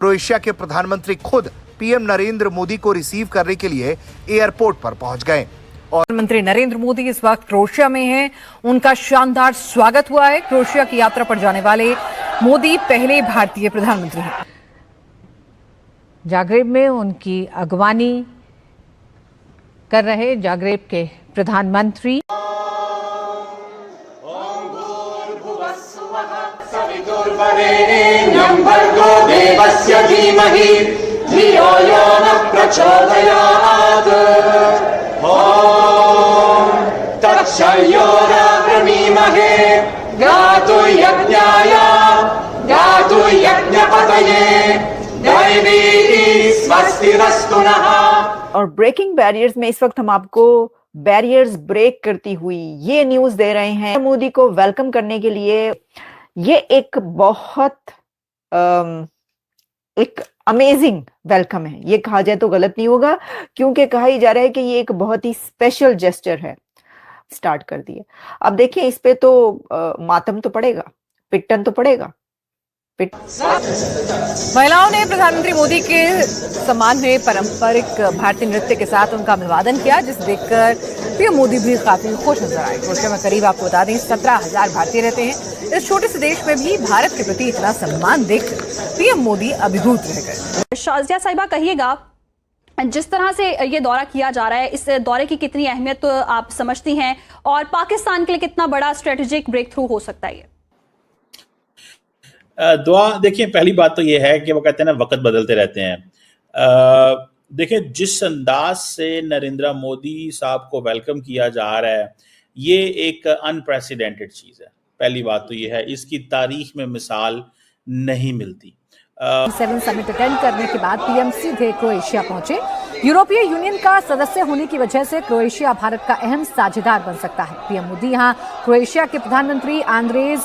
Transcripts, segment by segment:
Croatia के प्रधानमंत्री खुद पीएम नरेंद्र मोदी को रिसीव करने के लिए एयरपोर्ट पर पहुंच गए। और प्रधानमंत्री नरेंद्र मोदी इस वक्त क्रोएशिया में हैं। उनका शानदार स्वागत हुआ है। क्रोएशिया की यात्रा पर जाने वाले मोदी पहले भारतीय प्रधानमंत्री हैं। जाग्रेब में उनकी अगवानी कर रहे जाग्रेब के प्रधानमंत्री और ब्रेकिंग बैरियर्स में इस वक्त हम आपको बैरियर्स ब्रेक करती हुई ये न्यूज दे रहे हैं। मोदी को वेलकम करने के लिए ये एक बहुत एक अमेजिंग वेलकम है। ये कहा जाए तो गलत नहीं होगा, क्योंकि कहा ही जा रहा है कि ये एक बहुत ही स्पेशल जेस्चर है। स्टार्ट कर दिए। अब देखिए, इस पे तो मातम तो पड़ेगा, पिट्टन तो पड़ेगा। महिलाओं ने प्रधानमंत्री मोदी के सम्मान में पारंपरिक भारतीय नृत्य के साथ उनका अभिवादन किया, जिसे देखकर पीएम मोदी भी काफी खुश नजर आए। क्रोएशिया में करीब आपको बता दें 17,000 भारतीय रहते हैं। इस छोटे से देश में भी भारत के प्रति इतना सम्मान देखकर पीएम मोदी अभिभूत रह गए। शाजिया साहिबा, कहिएगा, जिस तरह से ये दौरा किया जा रहा है, इस दौरे की कितनी अहमियत तो आप समझती हैं और पाकिस्तान के लिए कितना बड़ा स्ट्रेटेजिक ब्रेक थ्रू हो सकता है? दुआ, देखिए, पहली बात तो ये है कि वो कहते हैं ना, वक्त बदलते रहते हैं। देखिए, जिस अंदाज से नरेंद्र मोदी साहब को वेलकम किया जा रहा है, ये एक अनप्रेसिडेंटेड चीज़ है। पहली बात तो ये है, इसकी तारीख में मिसाल नहीं मिलती। 7 समिट अटेंड करने के बाद पीएम सीधे क्रोएशिया पहुंचे। यूरोपीय यूनियन का सदस्य होने की वजह से क्रोएशिया भारत का अहम साझेदार बन सकता है। पीएम मोदी यहां क्रोएशिया के प्रधानमंत्री आंद्रेज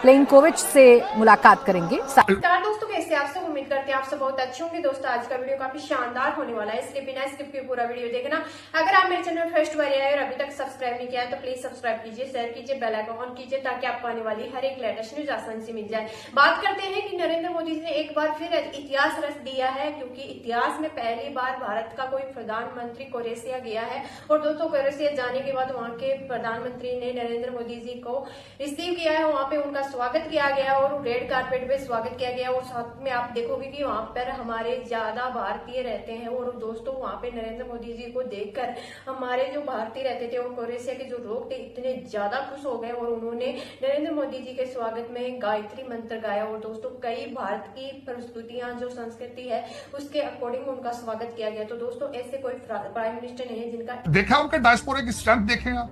प्लेनकोविच से मुलाकात करेंगे। नमस्कार दोस्तों, कैसे आप सब? उम्मीद करते हैं आप सब बहुत अच्छे होंगे। दोस्तों, आज का वीडियो काफी शानदार होने वाला है, इसलिए बिना स्किप के पूरा वीडियो देखना। अगर आप मेरे चैनल फर्स्ट बार आए और अभी तक सब्सक्राइब नहीं किया है तो प्लीज सब्सक्राइब कीजिए, शेयर कीजिए, बेल आइकन ऑन कीजिए, ताकि आपको आने वाली हर एक लेटेस्ट न्यूज आसानी से मिल जाए। बात करते हैं कि नरेंद्र मोदी जी ने एक बार फिर इतिहास रच दिया है, क्योंकि इतिहास में पहली बार भारत का कोई प्रधानमंत्री क्रोएशिया गया है। और दोस्तों, क्रोएशिया जाने के बाद वहां के प्रधानमंत्री ने नरेंद्र मोदी जी को रिसीव किया है, वहां पे उनका स्वागत किया गया और रेड कारपेट पे स्वागत किया गया। और साथ में आप देखोगे कि वहां पर हमारे ज्यादा भारतीय रहते हैं। और दोस्तों, वहां पे नरेंद्र मोदी जी को देखकर हमारे जो भारतीय रहते थे और क्रोएशिया के जो लोग थे, इतने ज्यादा खुश हो गए और उन्होंने नरेंद्र मोदी जी के स्वागत में गायत्री मंत्र गाया। और दोस्तों, कई भारत की प्रस्तुतियां जो संस्कृति है उसके अकॉर्डिंग उनका स्वागत किया गया। तो दोस्तों, ऐसे कोई प्राइम मिनिस्टर नहीं है जिनका देखा उनका डायस्पोरा की स्ट्रेंथ देखें आप,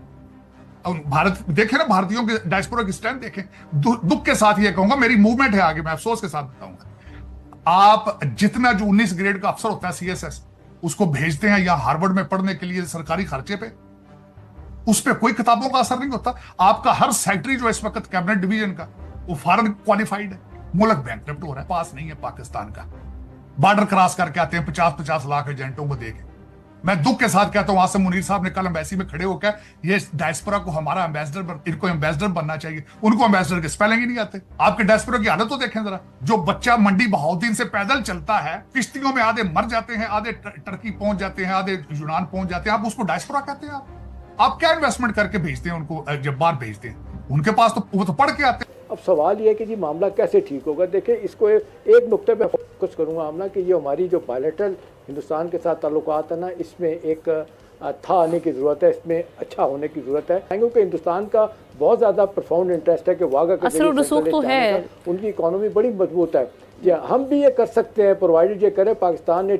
भारत देखे ना, भारतीयों के डायस्पोरा की स्ट्रेंथ देखें। दुख के साथ ये कहूंगा, मेरी मूवमेंट है आगे, मैं अफसोस के साथ बताऊंगा। आप जितना जो 19 ग्रेड का अफसर होता है सीएसएस, उसको भेजते हैं यहाँ हार्वर्ड में पढ़ने के लिए सरकारी खर्चे पे, उस पर कोई किताबों का असर नहीं होता। आपका हर सेक्रेटरी जो इस वक्त कैबिनेट डिवीजन का, वो फॉरेन क्वालिफाइड है। मुल्क बैंकरप्ट हो रहा है, पास नहीं है पाकिस्तान का। बॉर्डर क्रॉस करके आते हैं 50-50 लाख एजेंटों को देके। मैं दुख के साथ कहता हूं, आसिम मुनीर साहब ने कल एम्बेसी में खड़े होकर ये डायस्पोरा को हमारा एम्बेसडर, इनको एम्बेसडर बनना चाहिए। उनको एम्बेसडर के स्पेलिंग ही नहीं आते। आपके डायस्पोरा की हालत तो देखें जरा। जो बच्चा मंडी बहाउद्दीन से पैदल चलता है, किश्तियों में आधे मर जाते हैं, आधे टर्की पहुंच जाते हैं, आधे यूनान पहुंच जाते हैं, आप उसको डायस्पोरा कहते हैं? आप क्या इन्वेस्टमेंट करके भेजते हैं उनको? जब बाहर भेजते हैं उनके पास तो वो तो पढ़ के आते हैं। अब सवाल ये है कि जी मामला कैसे ठीक होगा। देखिए, इसको एक नुक्ते पे फोकस करूंगा आमना, कि ये हमारी जो बायलैटरल हिंदुस्तान के साथ ताल्लुकात है ना, इसमें एक था आने की ज़रूरत है, इसमें अच्छा होने की ज़रूरत है। क्योंकि हिंदुस्तान का बहुत ज़्यादा प्रोफाउंड इंटरेस्ट है कि वागा के तो है, उनकी इकोनॉमी बड़ी मजबूत है। हम भी ये कर सकते हैं, प्रोवाइडेड ये करें। पाकिस्तान ने,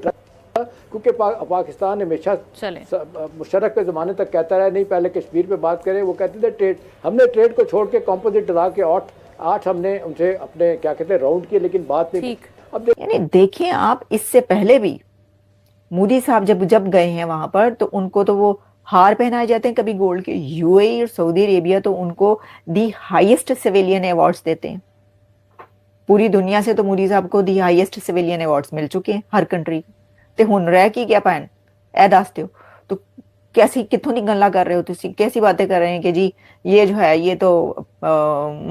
क्योंकि पाकिस्तान हमेशा मुशर्रफ के ज़माने तक कहता रहा, नहीं पहले कश्मीर पे बात करें, वो कहते थे ट्रेड, हमने ट्रेड को छोड़ के कॉम्पोजिट लगा के आठ हमने उनसे अपने क्या कहते हैं राउंड किए, लेकिन बात नहीं। अब यानी देखिए आप, इससे पहले भी मोदी साहब जब गए हैं वहां पर, तो उनको तो वो हार पहनाए जाते हैं कभी गोल्ड के। यूएई और सऊदी अरेबिया तो उनको दी हाईएस्ट सिविलियन अवार्ड्स देते हैं। पूरी दुनिया से तो मोदी साहब को दी हाईएस्ट सिविलियन अवार्ड्स मिल चुके हैं हर कंट्री। ਤੇ ਹੁਣ ਰਹਿ ਕੀ ਗਿਆ ਭੈਣ, ਇਹ ਦੱਸ ਦਿਓ। तो कैसी कितों की गल्ला कर रहे हो तुसी, कैसी बातें कर रहे हैं कि जी ये जो है ये तो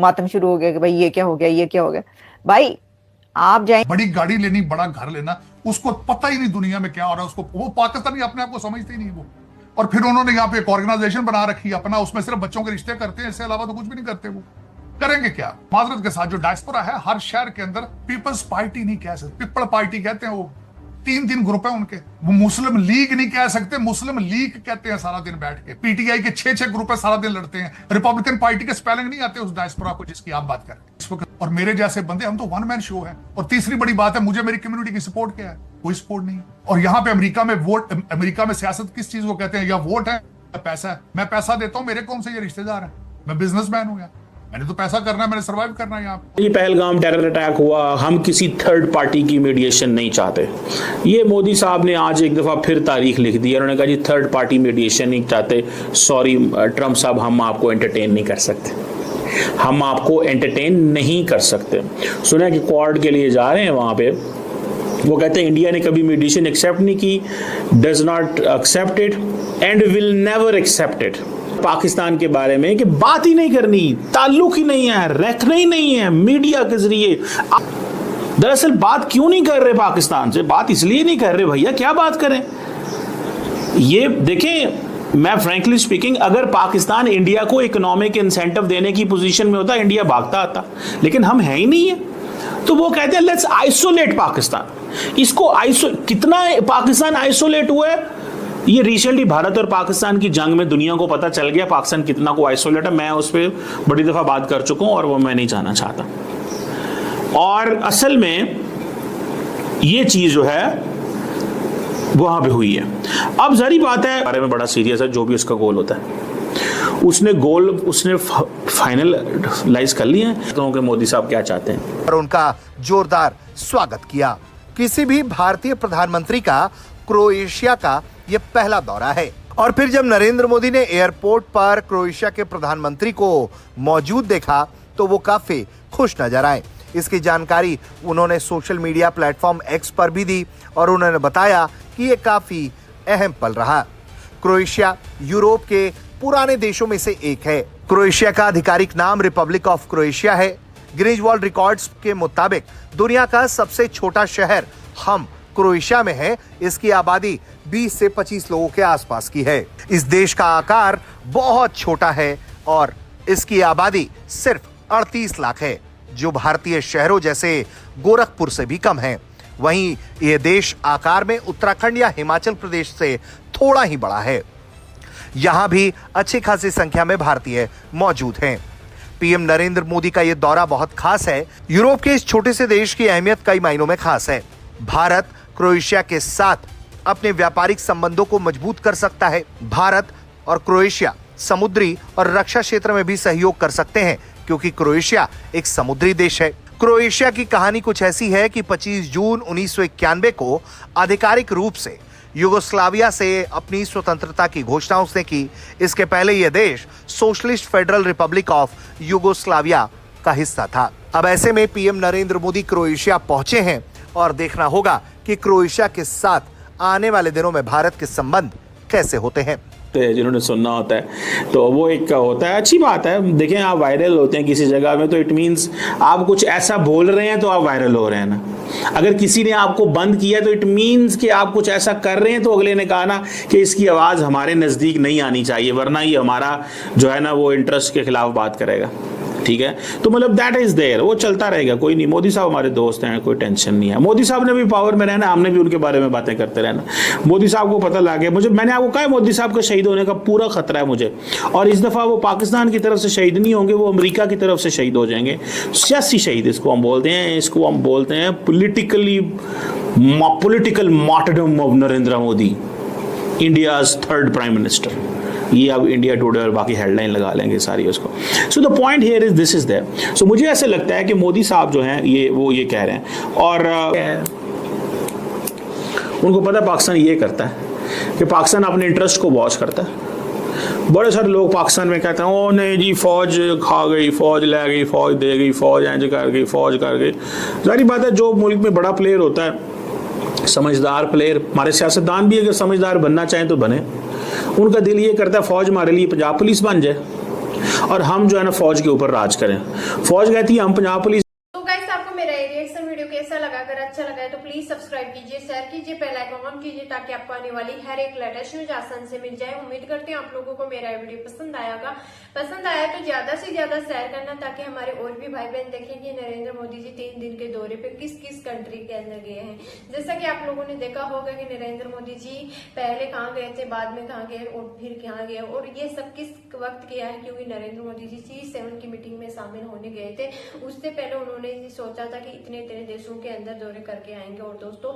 मातम शुरू हो गया कि भाई ये क्या हो गया, ये क्या हो गया। भाई आप जाए बड़ी गाड़ी लेनी, बड़ा घर लेना, उसको पता ही नहीं दुनिया में क्या हो रहा है, उसको वो पाकिस्तानी अपने आप को समझते ही नहीं वो। और फिर उन्होंने यहाँ पे एक ऑर्गेनाइजेशन बना रखी है अपना, उसमें सिर्फ बच्चों के रिश्ते करते हैं, इससे अलावा तो कुछ भी नहीं करते वो। करेंगे क्या? माजरत के साथ जो डायस्पोरा है हर शहर के अंदर पीपल्स पार्टी नहीं कह सकते, पीपल पार्टी कहते हैं वो। 3 ग्रुप है उनके। वो मुस्लिम लीग नहीं कह सकते, मुस्लिम लीग कहते हैं सारा दिन बैठ के। पीटीआई के 6 ग्रुप है, सारा दिन लड़ते हैं। रिपब्लिकन पार्टी के स्पेलिंग नहीं आते उस डायस्पोरा को जिसकी आप बात कर रहे हैं। और मेरे जैसे बंदे, हम तो वन मैन शो है। और तीसरी बड़ी बात है, मुझे मेरी कम्युनिटी की सपोर्ट क्या है? कोई सपोर्ट नहीं। और यहाँ पे अमेरिका में वोट, अमेरिका में सियासत किस चीज को कहते हैं? या वोट है या पैसा है। मैं पैसा देता हूँ, मेरे कौन से ये रिश्तेदार है? मैं बिजनेसमैन हूँ, मैंने तो पैसा करना है, मैंने सर्वाइव करना है यहाँ पे। ये पहलगाम टेरर अटैक हुआ, हम किसी थर्ड पार्टी की मीडिएशन नहीं चाहते। ये मोदी साहब ने आज एक दफा फिर तारीख लिख दी। उन्होंने कहा जी थर्ड पार्टी मीडिएशन नहीं चाहते, सॉरी ट्रम्प साहब, हम आपको एंटरटेन नहीं कर सकते, हम आपको एंटरटेन नहीं कर सकते। सुना कि क्वाड के लिए जा रहे हैं वहां पे, वो कहते हैं इंडिया ने कभी मीडिएशन एक्सेप्ट नहीं की, does not accept it and will never accept it. Pakistan के बारे में कि बात ही नहीं करनी, ताल्लुक ही नहीं है, रखना ही नहीं है मीडिया के जरिए। दरअसल बात क्यों नहीं कर रहे पाकिस्तान से? बात इसलिए नहीं कर रहे भैया, क्या बात करें? ये देखें, मैं फ्रैंकली स्पीकिंग, अगर पाकिस्तान इंडिया को इकोनॉमिक इंसेंटिव देने की पोजीशन में होता, इंडिया भागता आता, लेकिन हम है ही नहीं है। तो वो कहते हैं लेट्स आइसोलेट पाकिस्तान। इसको कितना पाकिस्तान आइसोलेट हुआ है, ये रिसेंटली भारत और पाकिस्तान की जंग में दुनिया को पता चल गया पाकिस्तान कितना को आइसोलेट है। मैं उस पर बड़ी दफा बात कर चुका हूं और वो मैं नहीं जाना चाहता। और असल में ये चीज जो है वहां पे हुई है। अब जारी बात है, बारे में बड़ा सीरियस है, जो भी उसका गोल होता है उसने फाइनलाइज कर लिया है। तो मोदी साहब क्या चाहते हैं और उनका जोरदार स्वागत किया। किसी भी भारतीय प्रधानमंत्री का क्रोएशिया का ये पहला दौरा है। और फिर जब नरेंद्र मोदी ने एयरपोर्ट पर क्रोएशिया के प्रधानमंत्री को मौजूद देखा तो वो काफी खुश नजर आए। इसकी जानकारी उन्होंने सोशल मीडिया प्लेटफॉर्म एक्स पर भी दी और उन्होंने बताया कि ये काफी अहम पल रहा। क्रोएशिया यूरोप के पुराने देशों में से एक है। क्रोएशिया का आधिकारिक नाम रिपब्लिक ऑफ क्रोएशिया है। गिनीज वर्ल्ड रिकॉर्ड्स के मुताबिक दुनिया का सबसे छोटा शहर हम क्रोएशिया में है। इसकी आबादी 20 से 25 लोगों के आसपास की है। इस देश का आकार बहुत छोटा है और इसकी आबादी सिर्फ 38 लाख है, जो भारतीय शहरों जैसे गोरखपुर से भी कम है। वहीं यह देश आकार में उत्तराखंड या हिमाचल प्रदेश से थोड़ा ही बड़ा है। यहां भी अच्छी खासी संख्या में भारतीय मौजूद हैं। पीएम नरेंद्र मोदी का यह दौरा बहुत खास है। यूरोप के इस छोटे से देश की अहमियत कई मायनों में खास है। भारत क्रोएशिया के साथ अपने व्यापारिक संबंधों को मजबूत कर सकता है। भारत और क्रोएशिया समुद्री और रक्षा क्षेत्र में भी सहयोग कर सकते हैं, क्योंकि क्रोएशिया एक समुद्री देश है। क्रोएशिया की कहानी कुछ ऐसी है कि 25 जून 1991 को आधिकारिक रूप से यूगोस्लाविया से अपनी स्वतंत्रता की घोषणा उसने की। इसके पहले यह देश socialist federal Republic of Yugoslavia का हिस्सा था। अब ऐसे में पीएम नरेंद्र मोदी क्रोएशिया पहुंचे हैं और देखना होगा कि क्रोएशिया के साथ आने वाले दिनों में भारत के संबंध कैसे होते हैं। जिन्होंने सुनना होता है तो वो एक होता है, अच्छी बात है। देखें, आप वायरल होते हैं किसी जगह में तो इट मींस आप कुछ ऐसा बोल रहे हैं तो आप वायरल हो रहे हैं ना। अगर किसी ने आपको बंद किया तो इट मींस कि आप कुछ ऐसा कर रहे हैं तो अगले ने कहा ना कि इसकी आवाज़ हमारे नज़दीक नहीं आनी चाहिए, वरना ये हमारा जो है ना वो इंटरेस्ट के खिलाफ बात करेगा। ठीक है, तो मतलब दैट इज देयर, वो चलता रहेगा, कोई नहीं। मोदी साहब हमारे दोस्त हैं, कोई टेंशन नहीं है। मोदी साहब ने भी पावर में रहना, हमने भी उनके बारे में बातें करते रहना। मोदी साहब को पता लग गया, मैंने आपको कहा मोदी साहब का शहीद होने का पूरा खतरा है मुझे। और इस दफा वो पाकिस्तान की तरफ से शहीद नहीं होंगे, वो अमेरिका की तरफ से शहीद हो जाएंगे। सियासी शहीद इसको हम बोलते हैं, इसको हम बोलते हैं political martyrdom of Narendra Modi, India's third prime minister. ये अब इंडिया टुडे और बाकी हेडलाइन लगा लेंगे सारी उसको। So the point here is this is there. सो मुझे ऐसे लगता है कि मोदी साहब जो हैं ये कह रहे हैं और उनको पता है पाकिस्तान ये करता है कि पाकिस्तान अपने इंटरेस्ट को वॉच करता है। बड़े सारे लोग पाकिस्तान में कहते हैं ओ नहीं जी फौज खा गई, फौज ले गई, फौज दे गई, फौज ऐसे कर गई, फौज कर गई। जारी बात है, जो मुल्क में बड़ा प्लेयर होता है, समझदार प्लेयर, हमारे सियासतदान भी अगर समझदार बनना चाहें तो बने। उनका दिल ये करता है फौज हमारे लिए पंजाब पुलिस बन जाए और हम जो है ना फौज के ऊपर राज करें। फौज कहती है हम पंजाब पुलिस। तो गाइस, आपको मेरा रिएक्शन वीडियो कैसा है तो प्लीज सब्सक्राइब कीजिए, शेयर कीजिए, बेल आइकन ऑन कीजिए ताकि आपको आने वाली हर एक लेटेस्ट न्यूज आसान से मिल जाए। उम्मीद करते हैं आप लोगों को मेरा वीडियो पसंद आया तो ज्यादा से ज्यादा शेयर करना ताकि हमारे और भी भाई बहन देखें कि नरेंद्र मोदी जी 3 दिन के दौरे पे किस किस कंट्री के अंदर गए हैं। जैसा कि आप लोगों ने देखा होगा कि नरेंद्र मोदी जी पहले कहाँ गए थे, बाद में कहाँ गए और फिर कहाँ गए, और ये सब किस वक्त किया है, क्योंकि नरेंद्र मोदी जी G7 की मीटिंग में शामिल होने गए थे। उससे पहले उन्होंने ये सोचा था कि इतने देशों के अंदर दौरे करके आएंगे। और दोस्तों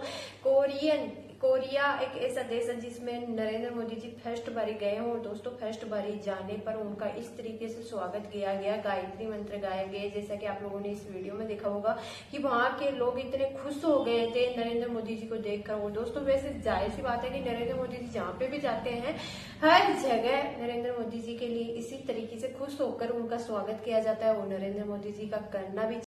कोरिया एक ऐसा देश है जिसमें नरेंद्र मोदी जी फर्स्ट बारी गए हैं, और दोस्तों फर्स्ट बारी जाने पर उनका इस तरीके से स्वागत किया गया, गायत्री मंत्र गाए गए, जैसा कि आप लोगों ने इस वीडियो में देखा होगा कि वहां के लोग इतने खुश हो गए थे नरेंद्र मोदी जी को देखकर। वो दोस्तों वैसे जाहिर सी बात है कि नरेंद्र मोदी जी जहाँ पे भी जाते हैं हर जगह नरेंद्र मोदी जी के लिए इसी तरीके से खुश होकर उनका स्वागत किया जाता है। वो नरेंद्र मोदी जी का करना भी